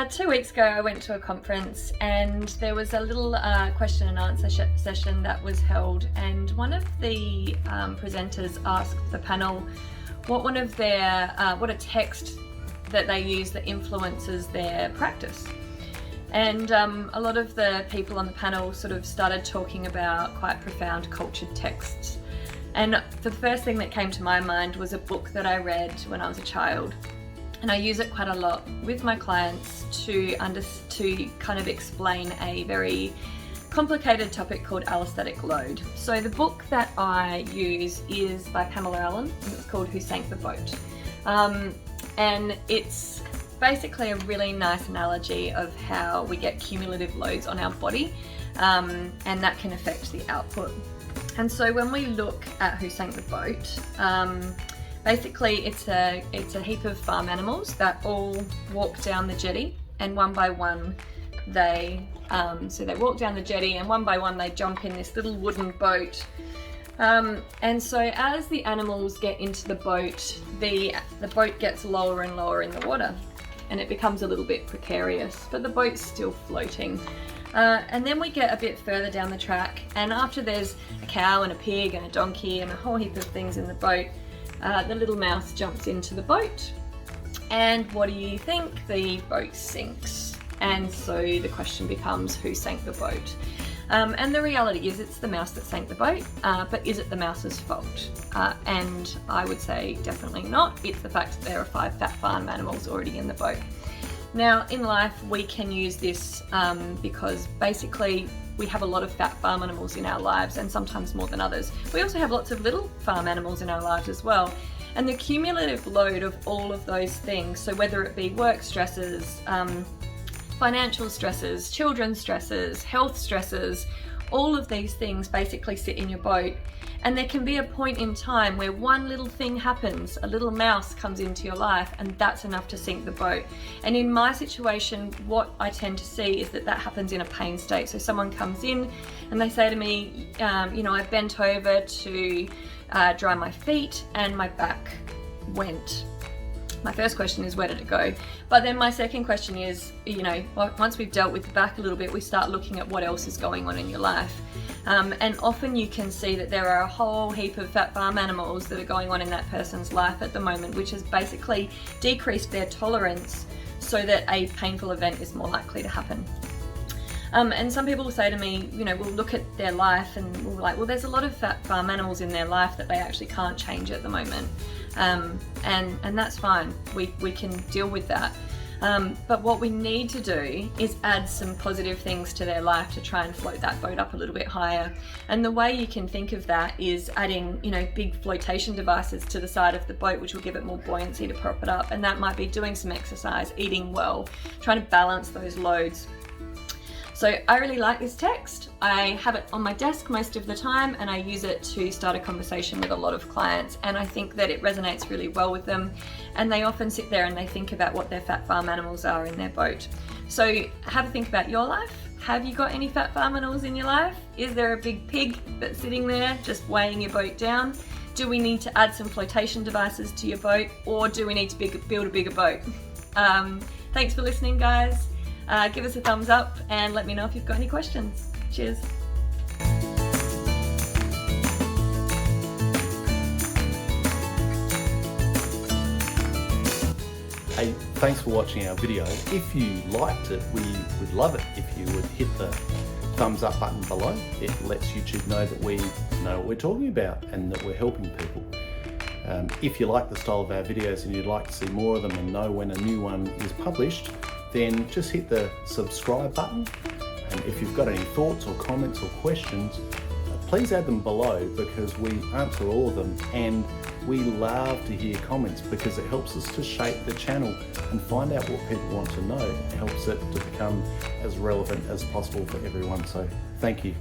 2 weeks ago I went to a conference and there was a little question and answer session that was held, and one of the presenters asked the panel what a text that they use that influences their practice. And a lot of the people on the panel sort of started talking about quite profound cultured texts. And the first thing that came to my mind was a book that I read when I was a child. And I use it quite a lot with my clients to kind of explain a very complicated topic called allostatic load. So the book that I use is by Pamela Allen, and it's called Who Sank the Boat. And it's basically a really nice analogy of how we get cumulative loads on our body, and that can affect the output. And so when we look at Who Sank the Boat, basically it's a heap of farm animals that all walk down the jetty, and one by one they walk down the jetty, and one by one they jump in this little wooden boat. And so as the animals get into the boat, the boat gets lower and lower in the water, and it becomes a little bit precarious, but the boat's still floating. And then we get a bit further down the track, and after there's a cow and a pig and a donkey and a whole heap of things in the boat, the little mouse jumps into the boat, and what do you think? The boat sinks. And so the question becomes, who sank the boat? And the reality is it's the mouse that sank the boat, but is it the mouse's fault? And I would say definitely not. It's the fact that there are 5 fat farm animals already in the boat. Now in life we can use this because basically we have a lot of fat farm animals in our lives, and sometimes more than others. We also have lots of little farm animals in our lives as well. And the cumulative load of all of those things, so whether it be work stresses, financial stresses, children's stresses, health stresses, all of these things basically sit in your boat. And there can be a point in time where one little thing happens, a little mouse comes into your life, and that's enough to sink the boat. And in my situation, what I tend to see is that happens in a pain state. So someone comes in and they say to me, I bent over to dry my feet and my back went. My first question is, where did it go? But then my second question is, once we've dealt with the back a little bit, we start looking at what else is going on in your life. And often you can see that there are a whole heap of fat farm animals that are going on in that person's life at the moment, which has basically decreased their tolerance so that a painful event is more likely to happen. And some people will say to me, we'll look at their life and we'll be like, well, there's a lot of fat farm animals in their life that they actually can't change at the moment. And that's fine, we can deal with that. But what we need to do is add some positive things to their life to try and float that boat up a little bit higher. And the way you can think of that is adding, big flotation devices to the side of the boat, which will give it more buoyancy to prop it up. And that might be doing some exercise, eating well, trying to balance those loads. So I really like this text. I have it on my desk most of the time, and I use it to start a conversation with a lot of clients, and I think that it resonates really well with them, and they often sit there and they think about what their fat farm animals are in their boat. So have a think about your life. Have you got any fat farm animals in your life? Is there a big pig that's sitting there just weighing your boat down? Do we need to add some flotation devices to your boat, or do we need to build a bigger boat? Thanks for listening, guys. Give us a thumbs up and let me know if you've got any questions. Cheers. Hey, thanks for watching our video. If you liked it, we would love it if you would hit the thumbs up button below. It lets YouTube know that we know what we're talking about and that we're helping people. If you like the style of our videos and you'd like to see more of them and know when a new one is published, then just hit the subscribe button. And if you've got any thoughts or comments or questions, please add them below, because we answer all of them, and we love to hear comments because it helps us to shape the channel and find out what people want to know. It helps it to become as relevant as possible for everyone. So thank you.